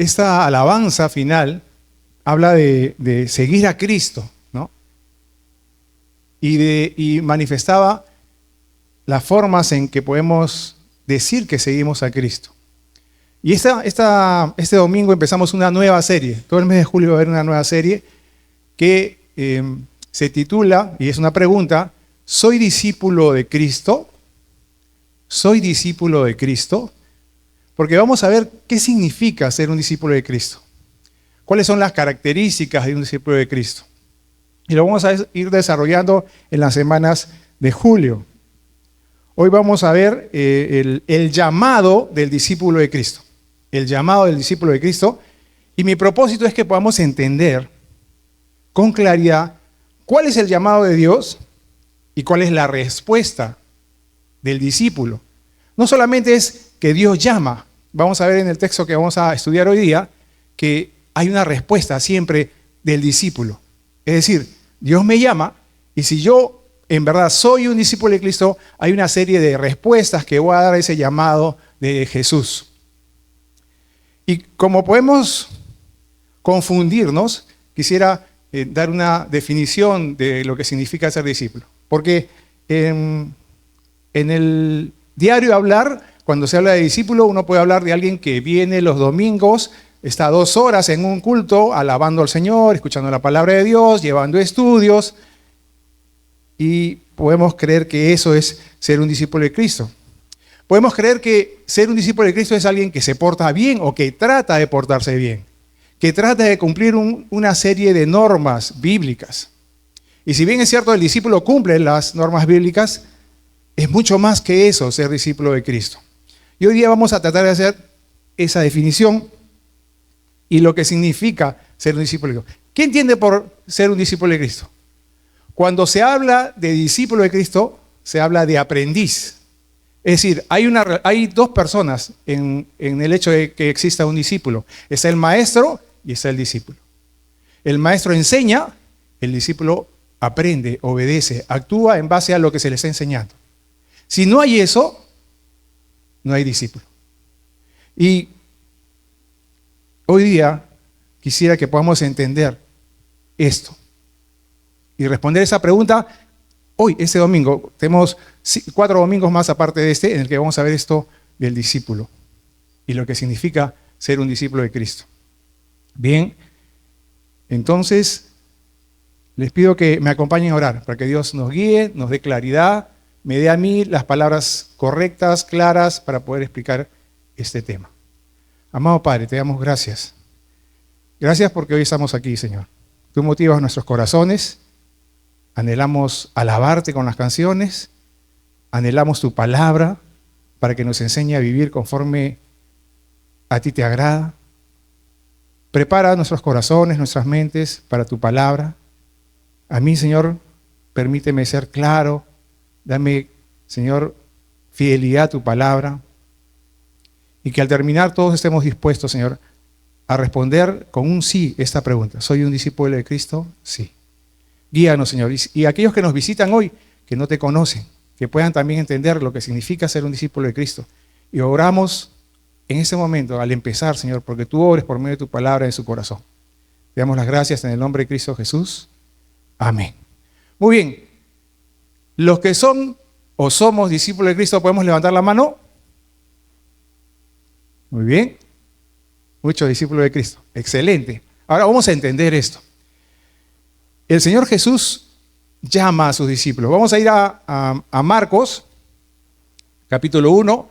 esta alabanza final habla de seguir a Cristo, ¿no? Y manifestaba las formas en que podemos decir que seguimos a Cristo. Y este domingo empezamos una nueva serie. Todo el mes de julio va a haber una nueva serie que se titula, y es una pregunta: ¿soy discípulo de Cristo? ¿Soy discípulo de Cristo? Porque vamos a ver qué significa ser un discípulo de Cristo. ¿Cuáles son las características de un discípulo de Cristo? Y lo vamos a ir desarrollando en las semanas de julio. Hoy vamos a ver el llamado del discípulo de Cristo. El llamado del discípulo de Cristo. Y mi propósito es que podamos entender con claridad cuál es el llamado de Dios y cuál es la respuesta del discípulo. No solamente es que Dios llama. Vamos a ver en el texto que vamos a estudiar hoy día que hay una respuesta siempre del discípulo. Es decir, Dios me llama y si yo en verdad soy un discípulo de Cristo, hay una serie de respuestas que voy a dar a ese llamado de Jesús. Y como podemos confundirnos, quisiera dar una definición de lo que significa ser discípulo. Porque en el diario hablar, cuando se habla de discípulo, uno puede hablar de alguien que viene los domingos, está 2 horas en un culto, alabando al Señor, escuchando la palabra de Dios, llevando estudios, y podemos creer que eso es ser un discípulo de Cristo. Podemos creer que ser un discípulo de Cristo es alguien que se porta bien o que trata de portarse bien, que trata de cumplir una serie de normas bíblicas. Y si bien es cierto, el discípulo cumple las normas bíblicas, es mucho más que eso, ser discípulo de Cristo. Y hoy día vamos a tratar de hacer esa definición y lo que significa ser un discípulo de Cristo. ¿Qué entiende por ser un discípulo de Cristo? Cuando se habla de discípulo de Cristo, se habla de aprendiz. Es decir, hay 2 personas en el hecho de que exista un discípulo. Está el maestro y está el discípulo. El maestro enseña, el discípulo aprende, obedece, actúa en base a lo que se le está enseñando. Si no hay eso, no hay discípulo. Y hoy día quisiera que podamos entender esto y responder esa pregunta hoy, este domingo. Tenemos 4 domingos más aparte de este en el que vamos a ver esto del discípulo y lo que significa ser un discípulo de Cristo. Bien, entonces les pido que me acompañen a orar para que Dios nos guíe, nos dé claridad, me dé a mí las palabras correctas, claras, para poder explicar este tema. Amado Padre, te damos gracias. Gracias porque hoy estamos aquí, Señor. Tú motivas nuestros corazones, anhelamos alabarte con las canciones, anhelamos tu palabra para que nos enseñe a vivir conforme a ti te agrada. Prepara nuestros corazones, nuestras mentes para tu palabra. A mí, Señor, permíteme ser claro. Dame, Señor, fidelidad a tu palabra. Y que al terminar todos estemos dispuestos, Señor, a responder con un sí esta pregunta. ¿Soy un discípulo de Cristo? Sí. Guíanos, Señor. Y aquellos que nos visitan hoy, que no te conocen, que puedan también entender lo que significa ser un discípulo de Cristo. Y oramos en este momento, al empezar, Señor, porque tú obres por medio de tu palabra en su corazón. Te damos las gracias en el nombre de Cristo Jesús. Amén. Muy bien. Los que son o somos discípulos de Cristo, ¿podemos levantar la mano? Muy bien. Muchos discípulos de Cristo. Excelente. Ahora vamos a entender esto. El Señor Jesús llama a sus discípulos. Vamos a ir a Marcos, capítulo 1,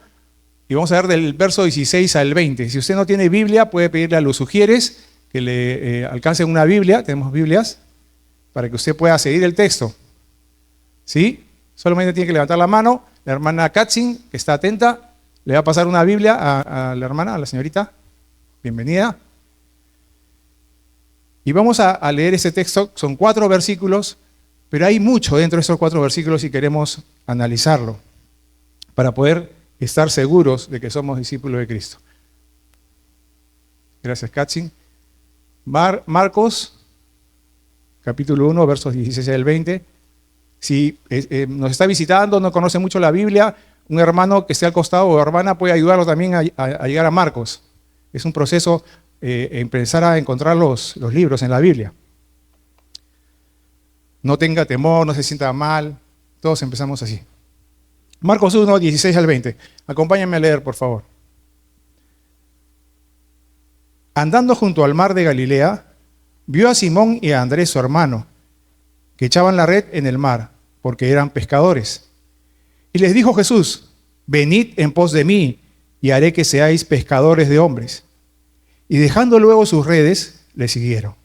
y vamos a ver del verso 16 al 20. Si usted no tiene Biblia, puede pedirle a los sugieres que le alcancen una Biblia. Tenemos Biblias para que usted pueda seguir el texto. ¿Sí? Solamente tiene que levantar la mano. La hermana Katzin, que está atenta, le va a pasar una Biblia a la hermana, a la señorita. Bienvenida. Y vamos a leer ese texto. Son 4 versículos, pero hay mucho dentro de esos 4 versículos y queremos analizarlo para poder estar seguros de que somos discípulos de Cristo. Gracias, Katzin. Marcos, capítulo 1, versos 16 al 20. Si nos está visitando, no conoce mucho la Biblia, un hermano que esté al costado o hermana puede ayudarlo también a llegar a Marcos. Es un proceso empezar a encontrar los libros en la Biblia. No tenga temor, no se sienta mal. Todos empezamos así. Marcos 1, 16 al 20. Acompáñenme a leer, por favor. Andando junto al mar de Galilea, vio a Simón y a Andrés, su hermano, que echaban la red en el mar, porque eran pescadores. Y les dijo Jesús: venid en pos de mí, y haré que seáis pescadores de hombres. Y dejando luego sus redes, le siguieron.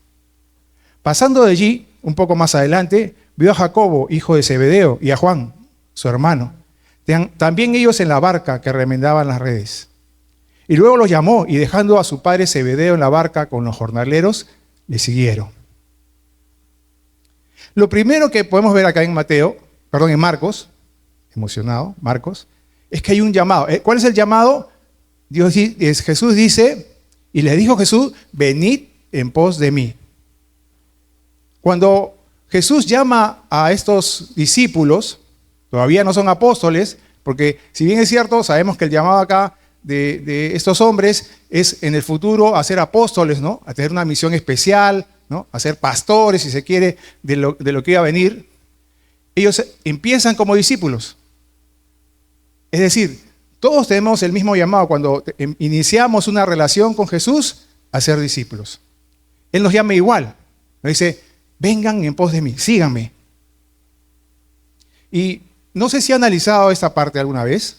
Pasando de allí, un poco más adelante, vio a Jacobo, hijo de Zebedeo, y a Juan, su hermano, también ellos en la barca que remendaban las redes. Y luego los llamó, y dejando a su padre Zebedeo en la barca con los jornaleros, le siguieron. Lo primero que podemos ver acá en Marcos, emocionado, Marcos, es que hay un llamado. ¿Cuál es el llamado? Jesús dice, y le dijo Jesús: venid en pos de mí. Cuando Jesús llama a estos discípulos, todavía no son apóstoles, porque si bien es cierto, sabemos que el llamado acá de estos hombres es en el futuro a ser apóstoles, ¿no? A tener una misión especial, ¿no? A ser pastores, si se quiere, de lo que iba a venir. Ellos empiezan como discípulos. Es decir, todos tenemos el mismo llamado cuando iniciamos una relación con Jesús, a ser discípulos. Él nos llama igual. Nos dice: vengan en pos de mí, síganme. Y no sé si ha analizado esta parte alguna vez,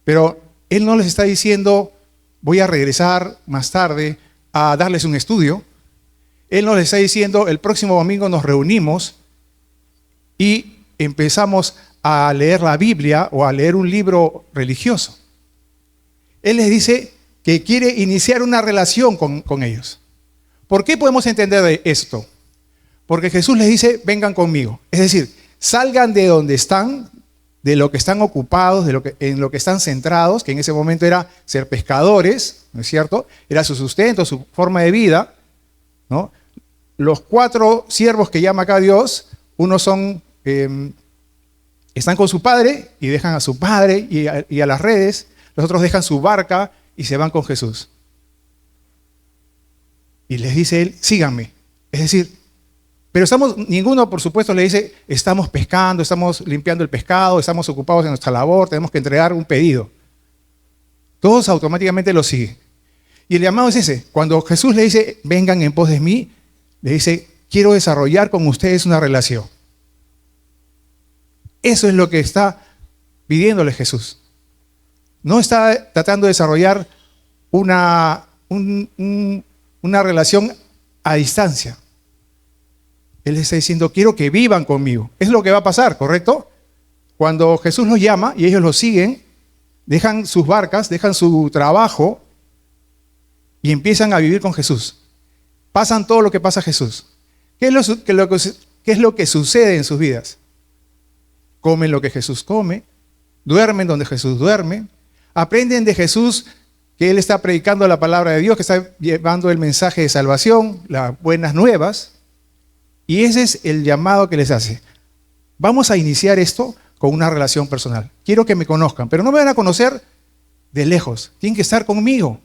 pero Él no les está diciendo: voy a regresar más tarde a darles un estudio. Él no les está diciendo: el próximo domingo nos reunimos y empezamos a leer la Biblia o a leer un libro religioso. Él les dice que quiere iniciar una relación con ellos. ¿Por qué podemos entender de esto? Porque Jesús les dice: vengan conmigo. Es decir, salgan de donde están, de lo que están ocupados, en lo que están centrados, que en ese momento era ser pescadores, ¿no es cierto? Era su sustento, su forma de vida, ¿no? Los 4 siervos que llama acá Dios, unos son, están con su padre y dejan a su padre y a las redes. Los otros dejan su barca y se van con Jesús. Y les dice Él: síganme. Es decir, pero ninguno, por supuesto, le dice: estamos pescando, estamos limpiando el pescado, estamos ocupados en nuestra labor, tenemos que entregar un pedido. Todos automáticamente lo siguen. Y el llamado es ese. Cuando Jesús le dice: vengan en pos de mí, le dice: quiero desarrollar con ustedes una relación. Eso es lo que está pidiéndole Jesús. No está tratando de desarrollar una relación a distancia. Él está diciendo: quiero que vivan conmigo. Es lo que va a pasar, ¿correcto? Cuando Jesús los llama y ellos los siguen, dejan sus barcas, dejan su trabajo y empiezan a vivir con Jesús. Pasan todo lo que pasa a Jesús. ¿Qué es lo que sucede en sus vidas? Comen lo que Jesús come, duermen donde Jesús duerme, aprenden de Jesús que Él está predicando la palabra de Dios, que está llevando el mensaje de salvación, las buenas nuevas. Y ese es el llamado que les hace. Vamos a iniciar esto con una relación personal. Quiero que me conozcan, pero no me van a conocer de lejos. Tienen que estar conmigo.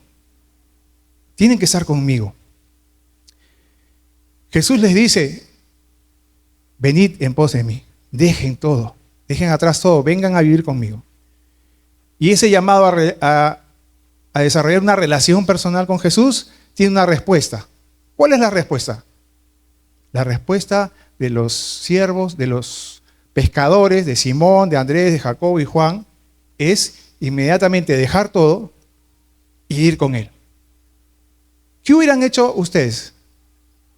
Tienen que estar conmigo. Jesús les dice: venid en pos de mí. Dejen todo. Dejen atrás todo. Vengan a vivir conmigo. Y ese llamado a desarrollar una relación personal con Jesús tiene una respuesta. ¿Cuál es la respuesta? La respuesta de los siervos, de los pescadores, de Simón, de Andrés, de Jacobo y Juan, es inmediatamente dejar todo e ir con Él. ¿Qué hubieran hecho ustedes?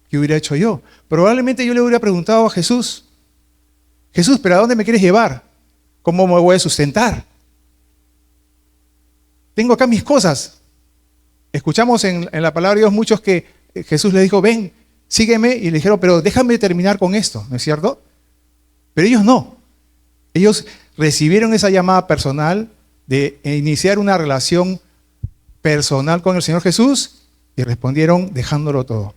¿Qué hubiera hecho yo? Probablemente yo le hubiera preguntado a Jesús: Jesús, ¿pero a dónde me quieres llevar? ¿Cómo me voy a sustentar? Tengo acá mis cosas. Escuchamos en la palabra de Dios muchos que Jesús les dijo: ven, sígueme, y le dijeron: pero déjame terminar con esto, ¿no es cierto? Pero ellos no. Ellos recibieron esa llamada personal de iniciar una relación personal con el Señor Jesús y respondieron dejándolo todo.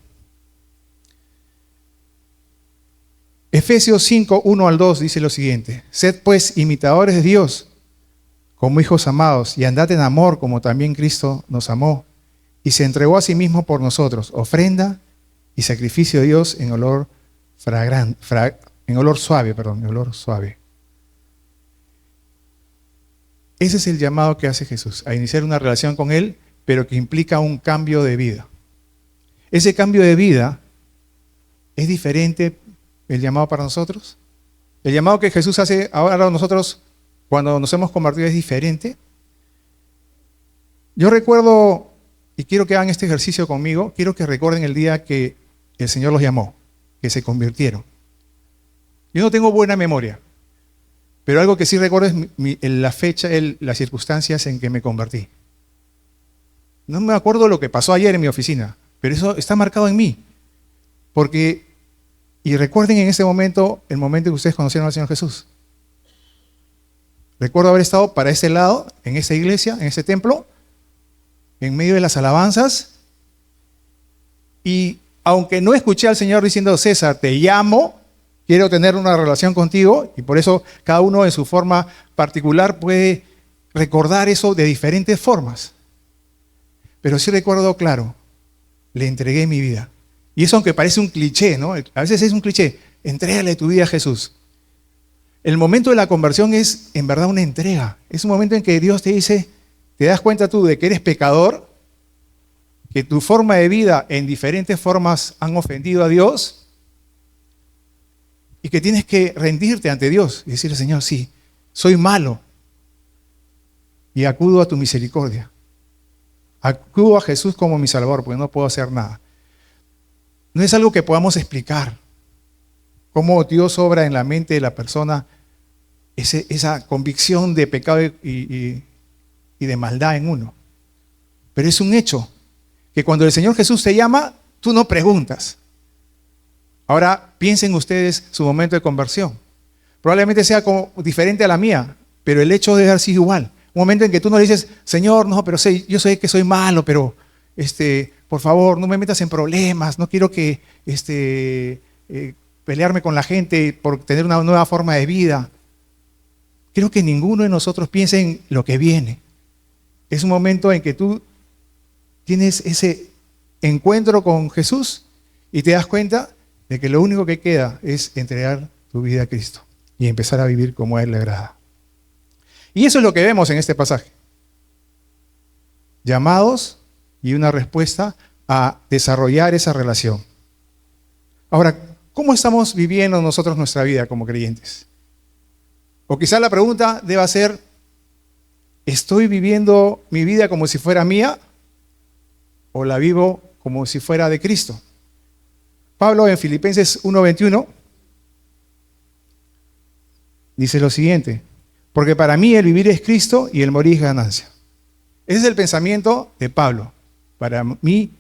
Efesios 5, 1 al 2 dice lo siguiente: sed pues imitadores de Dios como hijos amados y andad en amor como también Cristo nos amó y se entregó a sí mismo por nosotros, ofrenda y sacrificio de Dios en olor suave. Ese es el llamado que hace Jesús, a iniciar una relación con Él, pero que implica un cambio de vida. Ese cambio de vida es diferente el llamado para nosotros. El llamado que Jesús hace ahora a nosotros cuando nos hemos convertido es diferente. Yo recuerdo, y quiero que hagan este ejercicio conmigo, quiero que recuerden el día que el Señor los llamó, que se convirtieron. Yo no tengo buena memoria, pero algo que sí recuerdo es la fecha, las circunstancias en que me convertí. No me acuerdo lo que pasó ayer en mi oficina, pero eso está marcado en mí. Y recuerden en ese momento, el momento en que ustedes conocieron al Señor Jesús. Recuerdo haber estado para ese lado, en esa iglesia, en ese templo, en medio de las alabanzas. Y aunque no escuché al Señor diciendo, César, te llamo, quiero tener una relación contigo, y por eso cada uno en su forma particular puede recordar eso de diferentes formas. Pero sí recuerdo claro, le entregué mi vida. Y eso aunque parece un cliché, ¿no? A veces es un cliché, entrégale tu vida a Jesús. El momento de la conversión es en verdad una entrega. Es un momento en que Dios te dice, te das cuenta tú de que eres pecador, que tu forma de vida en diferentes formas han ofendido a Dios y que tienes que rendirte ante Dios y decirle, Señor, sí, soy malo y acudo a tu misericordia. Acudo a Jesús como mi Salvador porque no puedo hacer nada. No es algo que podamos explicar. Cómo Dios obra en la mente de la persona esa convicción de pecado y de maldad en uno. Pero es un hecho que cuando el Señor Jesús te llama, tú no preguntas. Ahora piensen ustedes su momento de conversión. Probablemente sea como diferente a la mía, pero el hecho debe haber sido igual. Un momento en que tú no le dices, Señor, no, pero yo sé que soy malo, pero por favor, no me metas en problemas, no quiero que pelearme con la gente por tener una nueva forma de vida. Creo que ninguno de nosotros piensa en lo que viene. Es un momento en que tú tienes ese encuentro con Jesús y te das cuenta de que lo único que queda es entregar tu vida a Cristo y empezar a vivir como a Él le agrada. Y eso es lo que vemos en este pasaje. Llamados y una respuesta a desarrollar esa relación. Ahora, ¿cómo estamos viviendo nosotros nuestra vida como creyentes? O quizá la pregunta deba ser, ¿estoy viviendo mi vida como si fuera mía o la vivo como si fuera de Cristo? Pablo en Filipenses 1:21 dice lo siguiente, porque para mí el vivir es Cristo y el morir es ganancia. Ese es el pensamiento de Pablo. Para mí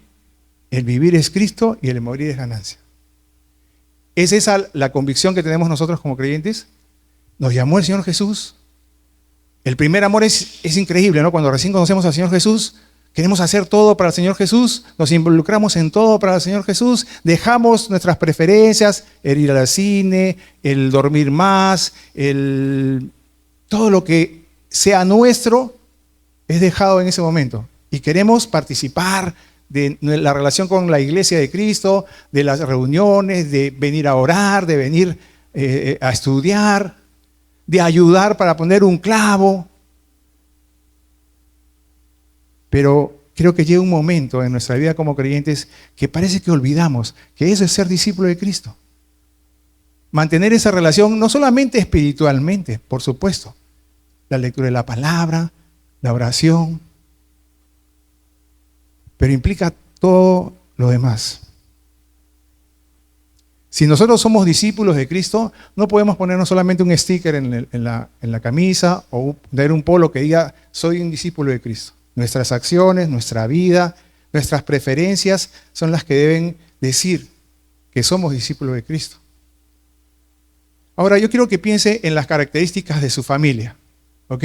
el vivir es Cristo y el morir es ganancia. ¿Es esa la convicción que tenemos nosotros como creyentes? Nos llamó el Señor Jesús. El primer amor es increíble, ¿no? Cuando recién conocemos al Señor Jesús, queremos hacer todo para el Señor Jesús, nos involucramos en todo para el Señor Jesús, dejamos nuestras preferencias, el ir al cine, el dormir más, todo lo que sea nuestro es dejado en ese momento. Y queremos participar de la relación con la iglesia de Cristo, de las reuniones, de venir a orar, de venir a estudiar, de ayudar para poner un clavo. Pero creo que llega un momento en nuestra vida como creyentes que parece que olvidamos que eso es ser discípulo de Cristo. Mantener esa relación no solamente espiritualmente, por supuesto, la lectura de la palabra, la oración, pero implica todo lo demás. Si nosotros somos discípulos de Cristo, no podemos ponernos solamente un sticker en la camisa o dar un polo que diga, soy un discípulo de Cristo. Nuestras acciones, nuestra vida, nuestras preferencias son las que deben decir que somos discípulos de Cristo. Ahora, yo quiero que piense en las características de su familia, ¿ok?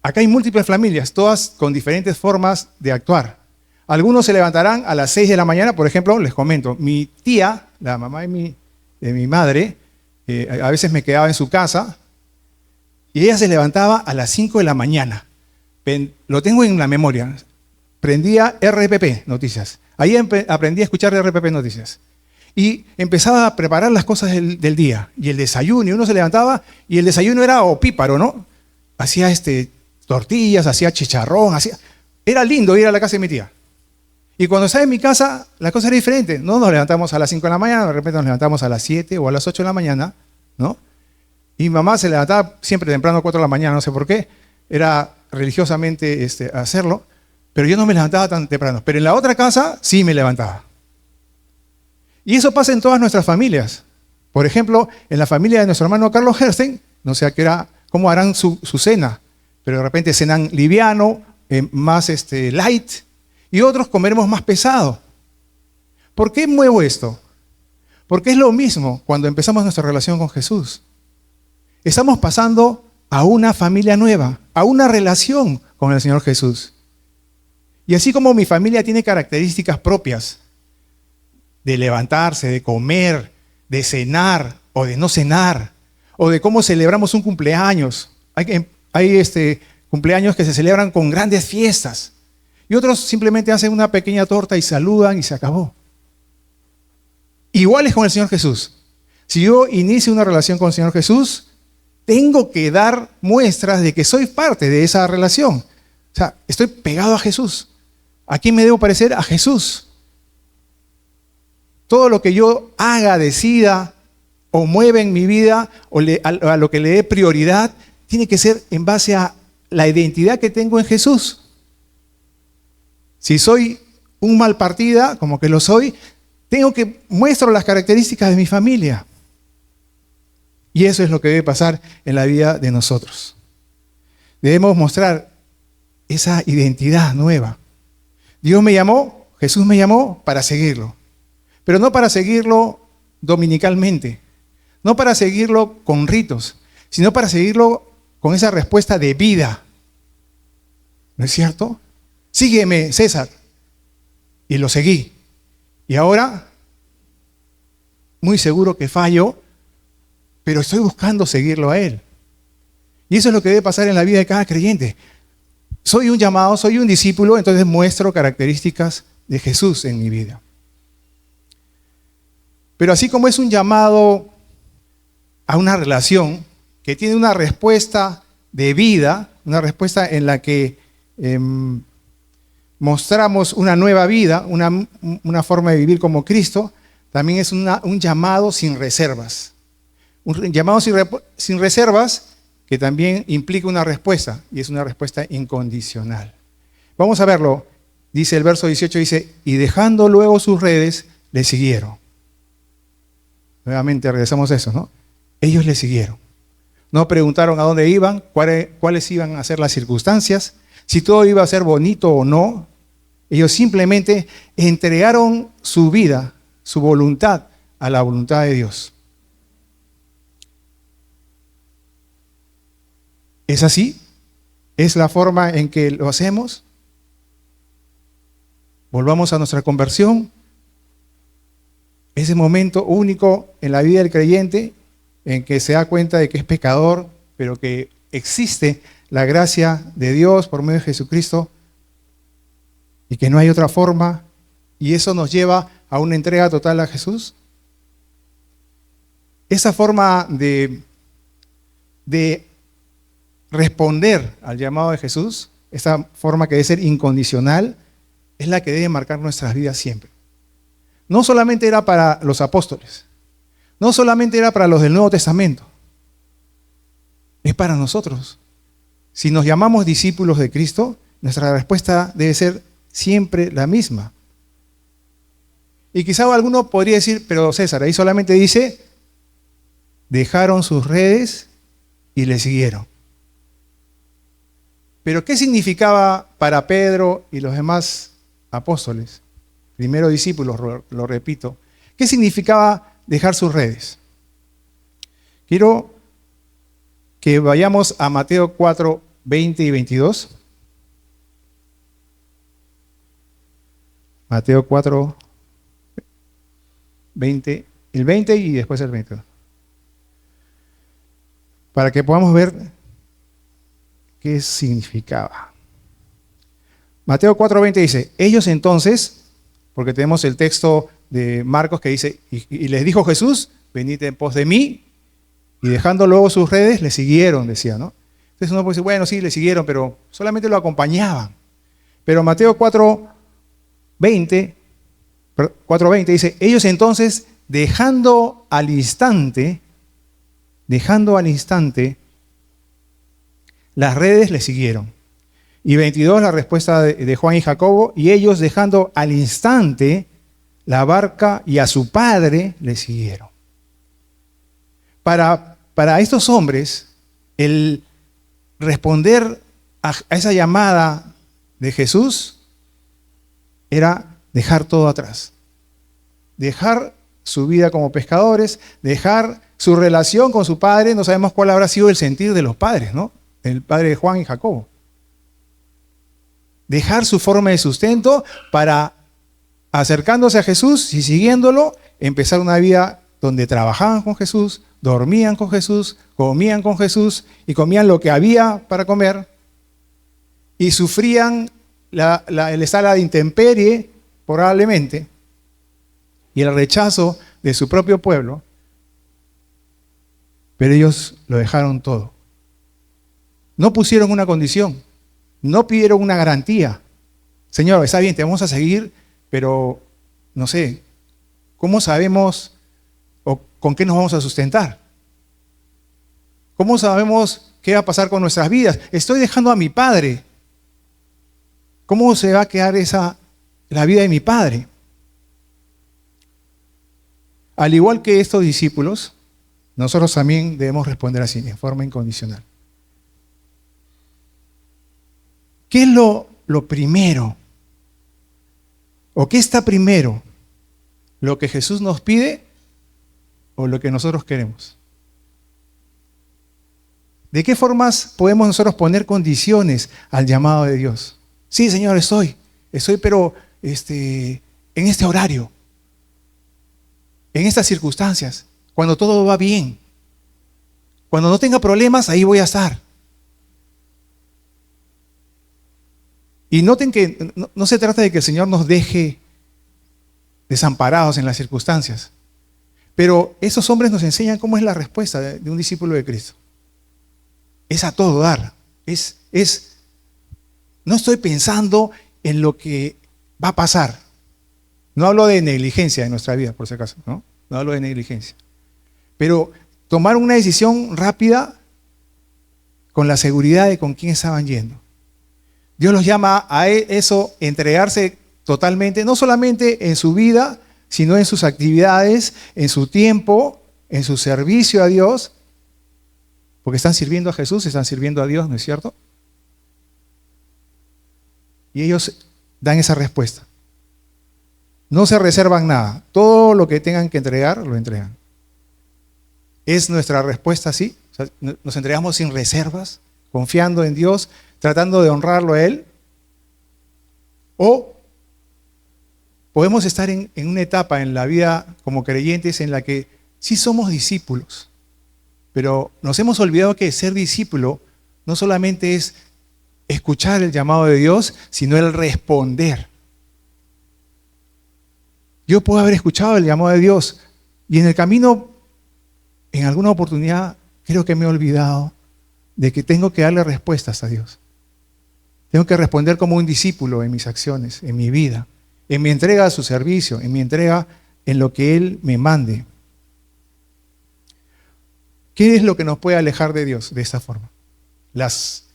Acá hay múltiples familias, todas con diferentes formas de actuar. Algunos se levantarán a las 6 de la mañana, por ejemplo, les comento, mi tía, la mamá de mi madre, a veces me quedaba en su casa y ella se levantaba a las 5 de la mañana. Lo tengo en la memoria. prendía RPP Noticias. Ahí aprendí a escuchar RPP Noticias. Y empezaba a preparar las cosas del día. Y el desayuno, y uno se levantaba, y el desayuno era opíparo, ¿no? Hacía tortillas, hacía chicharrón, Era lindo ir a la casa de mi tía. Y cuando estaba en mi casa, la cosa era diferente. No nos levantamos a las 5 de la mañana, de repente nos levantamos a las 7 o a las 8 de la mañana, ¿no? Y mi mamá se levantaba siempre temprano a 4 de la mañana, no sé por qué. Era religiosamente hacerlo, pero yo no me levantaba tan temprano. Pero en la otra casa sí me levantaba. Y eso pasa en todas nuestras familias. Por ejemplo, en la familia de nuestro hermano Carlos Hersten, no sé a qué hora, cómo harán su cena, pero de repente cenan liviano, más light, y otros comeremos más pesado. ¿Por qué muevo esto? Porque es lo mismo cuando empezamos nuestra relación con Jesús. Estamos pasando a una familia nueva, a una relación con el Señor Jesús. Y así como mi familia tiene características propias de levantarse, de comer, de cenar o de no cenar, o de cómo celebramos un cumpleaños. Hay cumpleaños que se celebran con grandes fiestas y otros simplemente hacen una pequeña torta y saludan y se acabó. Igual es con el Señor Jesús. Si yo inicio una relación con el Señor Jesús, tengo que dar muestras de que soy parte de esa relación. O sea, estoy pegado a Jesús. ¿A quién me debo parecer? A Jesús. Todo lo que yo haga, decida o mueva en mi vida o a lo que le dé prioridad, tiene que ser en base a la identidad que tengo en Jesús. Si soy un mal partida, como que lo soy, tengo que muestro las características de mi familia. Y eso es lo que debe pasar en la vida de nosotros. Debemos mostrar esa identidad nueva. Dios me llamó, Jesús me llamó para seguirlo. Pero no para seguirlo dominicalmente, no para seguirlo con ritos, sino para seguirlo con esa respuesta de vida. ¿No es cierto? Sígueme, César. Y lo seguí. Y ahora, muy seguro que fallo, pero estoy buscando seguirlo a Él. Y eso es lo que debe pasar en la vida de cada creyente. Soy un llamado, soy un discípulo, entonces muestro características de Jesús en mi vida. Pero así como es un llamado a una relación que tiene una respuesta de vida, una respuesta en la que mostramos una nueva vida, una forma de vivir como Cristo, también es un llamado sin reservas. Un llamado sin reservas que también implica una respuesta, y es una respuesta incondicional. Vamos a verlo. Dice el verso 18, dice, y dejando luego sus redes, le siguieron. Nuevamente regresamos a eso, ¿no? Ellos le siguieron. No preguntaron a dónde iban, cuáles iban a ser las circunstancias, si todo iba a ser bonito o no. Ellos simplemente entregaron su vida, su voluntad, a la voluntad de Dios. ¿Es así? ¿Es la forma en que lo hacemos? Volvamos a nuestra conversión. Ese momento único en la vida del creyente en que se da cuenta de que es pecador, pero que existe la gracia de Dios por medio de Jesucristo y que no hay otra forma, y eso nos lleva a una entrega total a Jesús. Esa forma de responder al llamado de Jesús, esa forma que debe ser incondicional, es la que debe marcar nuestras vidas siempre. No solamente era para los apóstoles, no solamente era para los del Nuevo Testamento, es para nosotros. Si nos llamamos discípulos de Cristo, nuestra respuesta debe ser siempre la misma. Y quizá alguno podría decir, pero César, ahí solamente dice, dejaron sus redes y le siguieron. Pero ¿qué significaba para Pedro y los demás apóstoles? Primero discípulos, lo repito. ¿Qué significaba dejar sus redes? Quiero que vayamos a Mateo 4, 20 y 22. Mateo 4, 20, el 20 y después el 22. Para que podamos ver qué significaba. Mateo 4:20 dice, ellos entonces, porque tenemos el texto de Marcos que dice, y les dijo Jesús, venid en pos de mí, y dejando luego sus redes, le siguieron, decía, ¿no? Entonces uno puede decir, bueno, sí, le siguieron, pero solamente lo acompañaban. Pero Mateo 4:20 dice, ellos entonces, dejando al instante, las redes le siguieron. Y 22, la respuesta de Juan y Jacobo, y ellos dejando al instante la barca y a su padre le siguieron. Para estos hombres, el responder a esa llamada de Jesús era dejar todo atrás. Dejar su vida como pescadores, dejar su relación con su padre. No sabemos cuál habrá sido el sentir de los padres, ¿no? El padre de Juan y Jacobo. Dejar su forma de sustento para, acercándose a Jesús y siguiéndolo, empezar una vida donde trabajaban con Jesús, dormían con Jesús, comían con Jesús y comían lo que había para comer y sufrían el estar a la intemperie probablemente y el rechazo de su propio pueblo, pero ellos lo dejaron todo. No pusieron una condición, no pidieron una garantía. Señor, está bien, te vamos a seguir, pero no sé, ¿cómo sabemos o con qué nos vamos a sustentar? ¿Cómo sabemos qué va a pasar con nuestras vidas? Estoy dejando a mi padre. ¿Cómo se va a quedar la vida de mi padre? Al igual que estos discípulos, nosotros también debemos responder así, en forma incondicional. ¿Qué es lo primero? ¿O qué está primero? ¿Lo que Jesús nos pide o lo que nosotros queremos? ¿De qué formas podemos nosotros poner condiciones al llamado de Dios? Sí, Señor, estoy, pero en este horario, en estas circunstancias, cuando todo va bien, cuando no tenga problemas, ahí voy a estar. Y noten que no se trata de que el Señor nos deje desamparados en las circunstancias, pero esos hombres nos enseñan cómo es la respuesta de un discípulo de Cristo. Es a todo dar. No estoy pensando en lo que va a pasar. No hablo de negligencia en nuestra vida, por si acaso, ¿no? No hablo de negligencia. Pero tomar una decisión rápida con la seguridad de con quién estaban yendo. Dios los llama a eso, entregarse totalmente, no solamente en su vida, sino en sus actividades, en su tiempo, en su servicio a Dios, porque están sirviendo a Jesús, están sirviendo a Dios, ¿no es cierto? Y ellos dan esa respuesta. No se reservan nada. Todo lo que tengan que entregar, lo entregan. ¿Es nuestra respuesta así? O sea, ¿nos entregamos sin reservas, confiando en Dios, tratando de honrarlo a Él? ¿O podemos estar en una etapa en la vida como creyentes en la que sí somos discípulos, pero nos hemos olvidado que ser discípulo no solamente es escuchar el llamado de Dios, sino el responder. Yo puedo haber escuchado el llamado de Dios y en el camino, en alguna oportunidad, creo que me he olvidado de que tengo que darle respuestas a Dios. Tengo que responder como un discípulo en mis acciones, en mi vida, en mi entrega a su servicio, en mi entrega en lo que Él me mande. ¿Qué es lo que nos puede alejar de Dios de esta forma? Las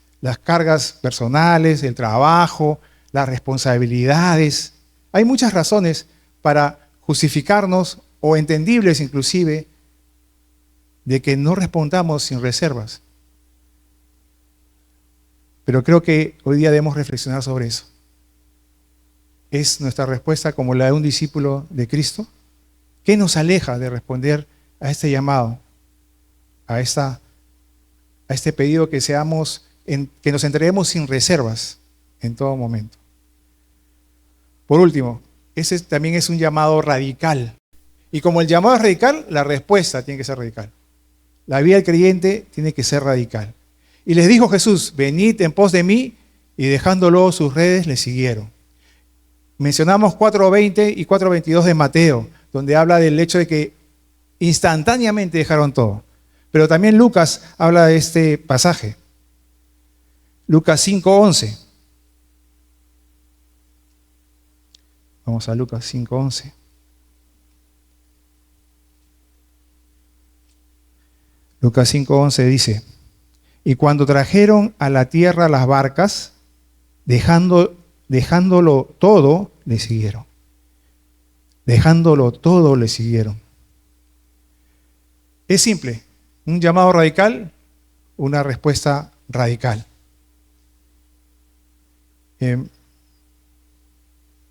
cargas personales, el trabajo, las responsabilidades. Hay muchas razones para justificarnos o entendibles inclusive de que no respondamos sin reservas. Pero creo que hoy día debemos reflexionar sobre eso. ¿Es nuestra respuesta como la de un discípulo de Cristo? ¿Qué nos aleja de responder a este llamado? A este pedido que que nos entreguemos sin reservas en todo momento. Por último, ese también es un llamado radical. Y como el llamado es radical, la respuesta tiene que ser radical. La vida del creyente tiene que ser radical. Y les dijo Jesús, venid en pos de mí, y dejándolo sus redes le siguieron. Mencionamos 4:20 y 4:22 de Mateo, donde habla del hecho de que instantáneamente dejaron todo. Pero también Lucas habla de este pasaje. Lucas 5:11. Vamos a Lucas 5:11. Lucas 5:11 dice: y cuando trajeron a la tierra las barcas, dejándolo todo, le siguieron. Dejándolo todo, le siguieron. Es simple. Un llamado radical, una respuesta radical.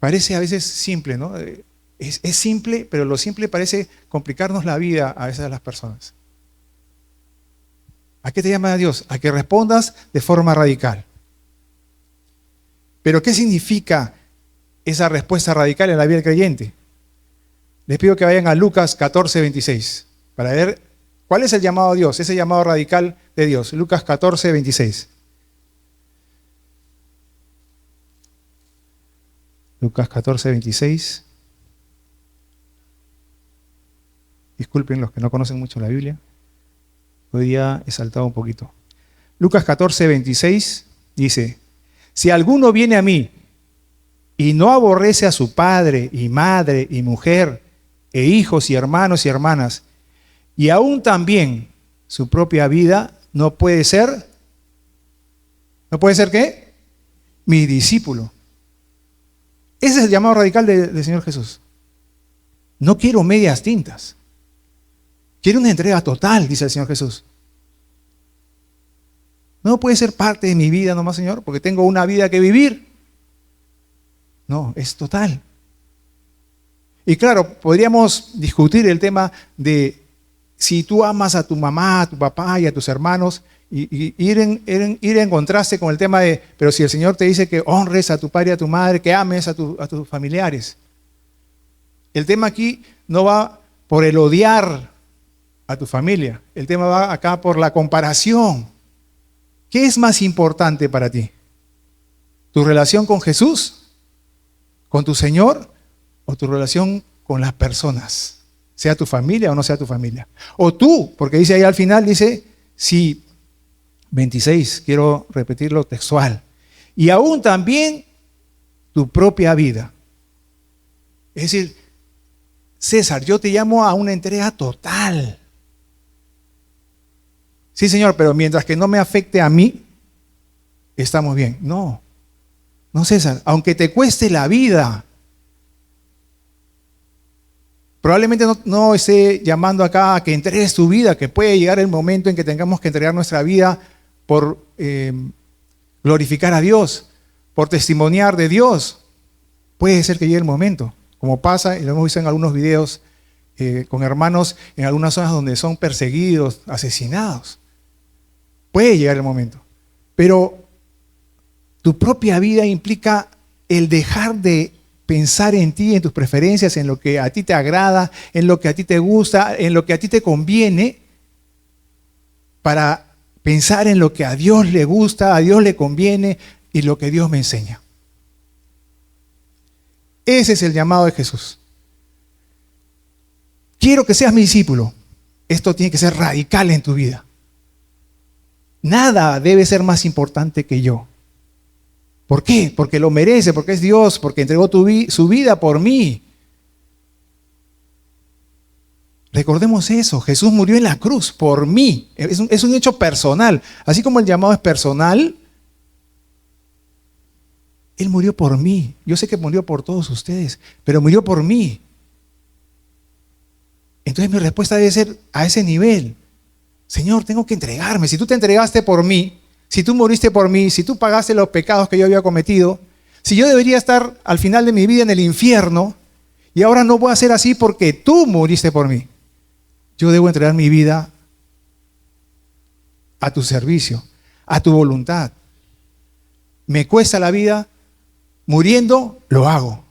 Parece a veces simple, ¿no? Es simple, pero lo simple parece complicarnos la vida a veces a las personas. ¿A qué te llama Dios? A que respondas de forma radical. Pero ¿qué significa esa respuesta radical en la vida del creyente? Les pido que vayan a Lucas 14:26 para ver cuál es el llamado a Dios, ese llamado radical de Dios. Lucas 14:26. Lucas 14:26. Disculpen los que no conocen mucho la Biblia. Hoy día he saltado un poquito. Lucas 14:26 dice: si alguno viene a mí y no aborrece a su padre y madre y mujer e hijos y hermanos y hermanas, y aún también su propia vida, no puede ser ¿qué? Mi discípulo. Ese es el llamado radical del Señor Jesús. No quiero medias tintas. Quiero una entrega total, dice el Señor Jesús. No puede ser parte de mi vida nomás, Señor, porque tengo una vida que vivir. No, es total. Y claro, podríamos discutir el tema de si tú amas a tu mamá, a tu papá y a tus hermanos, y ir en contraste con el tema de, pero si el Señor te dice que honres a tu padre y a tu madre, que ames a tus familiares. El tema aquí no va por el odiar a tu familia. El tema va acá por la comparación. ¿Qué es más importante para ti? ¿Tu relación con Jesús? ¿Con tu Señor? ¿O tu relación con las personas? Sea tu familia o no sea tu familia. O tú, porque dice ahí al final, dice, si 26, quiero repetirlo textual. Y aún también tu propia vida. Es decir, César, yo te llamo a una entrega total. Sí, Señor, pero mientras que no me afecte a mí, estamos bien. No, César, aunque te cueste la vida. Probablemente no esté llamando acá a que entregues tu vida, que puede llegar el momento en que tengamos que entregar nuestra vida por glorificar a Dios, por testimoniar de Dios. Puede ser que llegue el momento, como pasa, y lo hemos visto en algunos videos con hermanos en algunas zonas donde son perseguidos, asesinados. Puede llegar el momento, pero tu propia vida implica el dejar de pensar en ti, en tus preferencias, en lo que a ti te agrada, en lo que a ti te gusta, en lo que a ti te conviene, para pensar en lo que a Dios le gusta, a Dios le conviene y lo que Dios me enseña. Ese es el llamado de Jesús. Quiero que seas mi discípulo. Esto tiene que ser radical en tu vida. Nada debe ser más importante que yo. ¿Por qué? Porque lo merece, porque es Dios, porque entregó su vida por mí. Recordemos eso, Jesús murió en la cruz por mí. Es un hecho personal. Así como el llamado es personal, Él murió por mí. Yo sé que murió por todos ustedes, pero murió por mí. Entonces mi respuesta debe ser a ese nivel. Señor, tengo que entregarme. Si tú te entregaste por mí, si tú moriste por mí, si tú pagaste los pecados que yo había cometido, si yo debería estar al final de mi vida en el infierno, y ahora no voy a ser así porque tú moriste por mí, yo debo entregar mi vida a tu servicio, a tu voluntad. Me cuesta la vida muriendo, lo hago.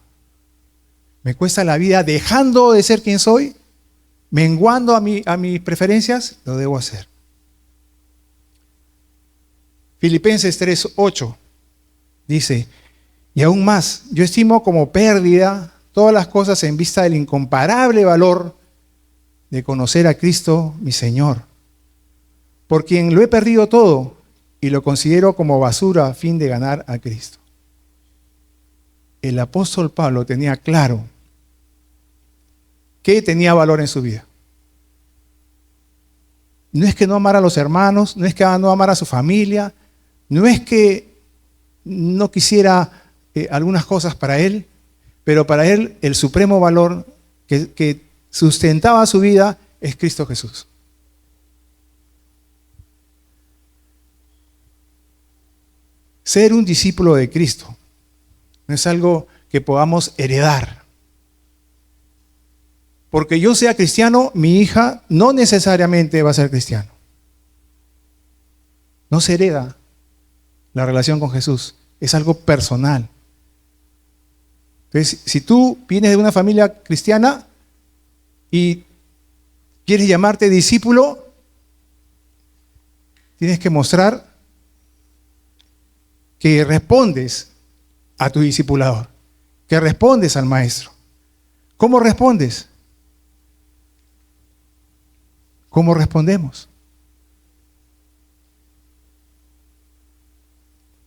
Me cuesta la vida dejando de ser quien soy, menguando a mis preferencias, lo debo hacer. Filipenses 3:8. Dice, y aún más, yo estimo como pérdida todas las cosas en vista del incomparable valor de conocer a Cristo, mi Señor, por quien lo he perdido todo y lo considero como basura a fin de ganar a Cristo. El apóstol Pablo tenía claro que tenía valor en su vida. No es que no amara a los hermanos, no es que no amara a su familia, no es que no quisiera algunas cosas para él, pero para él el supremo valor que sustentaba su vida es Cristo Jesús. Ser un discípulo de Cristo no es algo que podamos heredar. Porque yo sea cristiano, mi hija no necesariamente va a ser cristiano. No se hereda la relación con Jesús, es algo personal. Entonces, si tú vienes de una familia cristiana y quieres llamarte discípulo, tienes que mostrar que respondes a tu discipulador, que respondes al maestro. ¿Cómo respondes? ¿Cómo respondemos?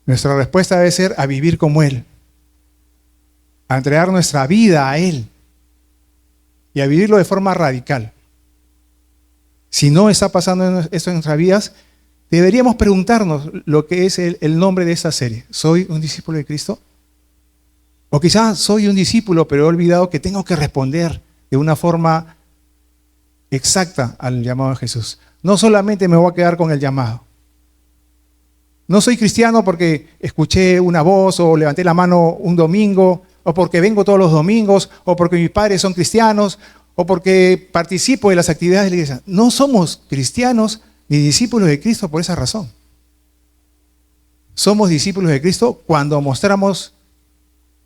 Nuestra respuesta debe ser a vivir como Él, a entregar nuestra vida a Él y a vivirlo de forma radical. Si no está pasando esto en nuestras vidas, deberíamos preguntarnos lo que es el nombre de esta serie. ¿Soy un discípulo de Cristo? O quizás soy un discípulo, pero he olvidado que tengo que responder de una forma exacta al llamado de Jesús. No solamente me voy a quedar con el llamado. No soy cristiano porque escuché una voz o levanté la mano un domingo, o porque vengo todos los domingos, o porque mis padres son cristianos, o porque participo de las actividades de la iglesia. No somos cristianos ni discípulos de Cristo por esa razón. Somos discípulos de Cristo cuando mostramos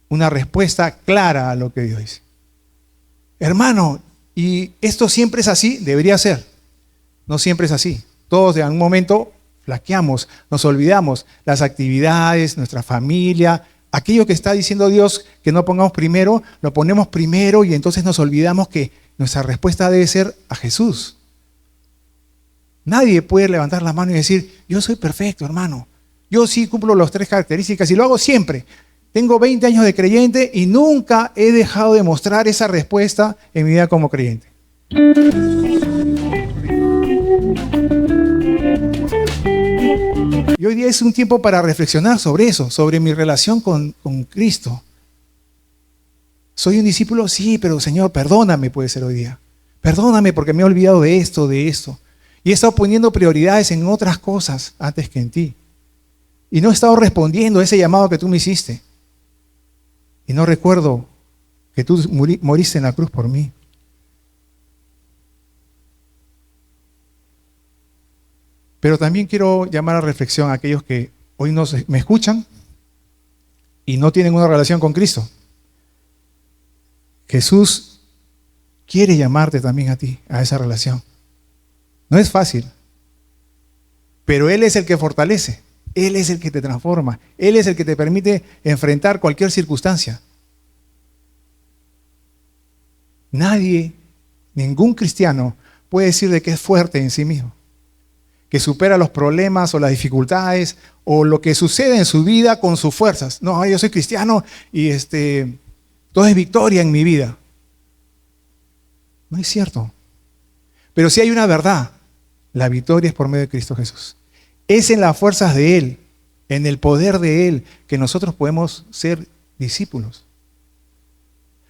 una respuesta clara a lo que Dios dice. Hermano, ¿y esto siempre es así? Debería ser. No siempre es así. Todos en algún momento flaqueamos, nos olvidamos las actividades, nuestra familia, aquello que está diciendo Dios que no pongamos primero, lo ponemos primero y entonces nos olvidamos que nuestra respuesta debe ser a Jesús. Nadie puede levantar la mano y decir, yo soy perfecto, hermano. Yo sí cumplo las 3 características y lo hago siempre. Tengo 20 años de creyente y nunca he dejado de mostrar esa respuesta en mi vida como creyente. Y hoy día es un tiempo para reflexionar sobre eso, sobre mi relación con Cristo. ¿Soy un discípulo? Sí, pero Señor, perdóname, puede ser hoy día. Perdóname porque me he olvidado de esto, de esto. Y he estado poniendo prioridades en otras cosas antes que en ti. Y no he estado respondiendo a ese llamado que tú me hiciste. Y no recuerdo que tú moriste en la cruz por mí. Pero también quiero llamar a reflexión a aquellos que hoy me escuchan y no tienen una relación con Cristo. Jesús quiere llamarte también a ti, a esa relación. No es fácil, pero Él es el que fortalece, Él es el que te transforma, Él es el que te permite enfrentar cualquier circunstancia. Nadie, ningún cristiano puede decir de que es fuerte en sí mismo, que supera los problemas o las dificultades o lo que sucede en su vida con sus fuerzas. No, yo soy cristiano y todo es victoria en mi vida. No es cierto. Pero sí hay una verdad. La victoria es por medio de Cristo Jesús. Es en las fuerzas de Él, en el poder de Él, que nosotros podemos ser discípulos.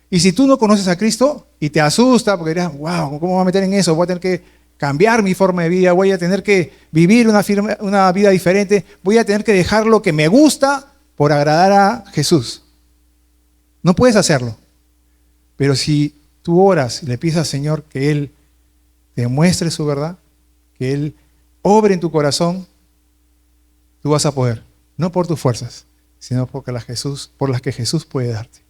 Y si tú no conoces a Cristo y te asusta porque dirás, wow, ¿cómo me voy a meter en eso? Voy a tener que cambiar mi forma de vida, voy a tener que vivir una vida diferente, voy a tener que dejar lo que me gusta por agradar a Jesús. No puedes hacerlo. Pero si tú oras y le pides al Señor que Él te muestre su verdad, que Él obre en tu corazón, tú vas a poder. No por tus fuerzas, sino por las que Jesús puede darte.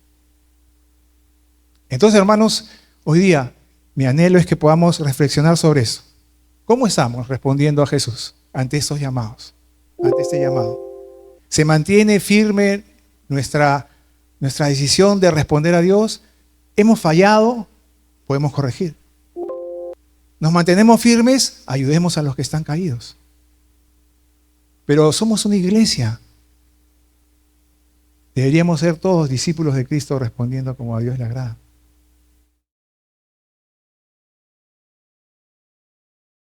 Entonces, hermanos, hoy día mi anhelo es que podamos reflexionar sobre eso. ¿Cómo estamos respondiendo a Jesús ante estos llamados, ante este llamado? se mantiene firme nuestra decisión de responder a Dios, hemos fallado, podemos corregir. Nos mantenemos firmes, ayudemos a los que están caídos. Pero somos una iglesia. Deberíamos ser todos discípulos de Cristo respondiendo como a Dios le agrada.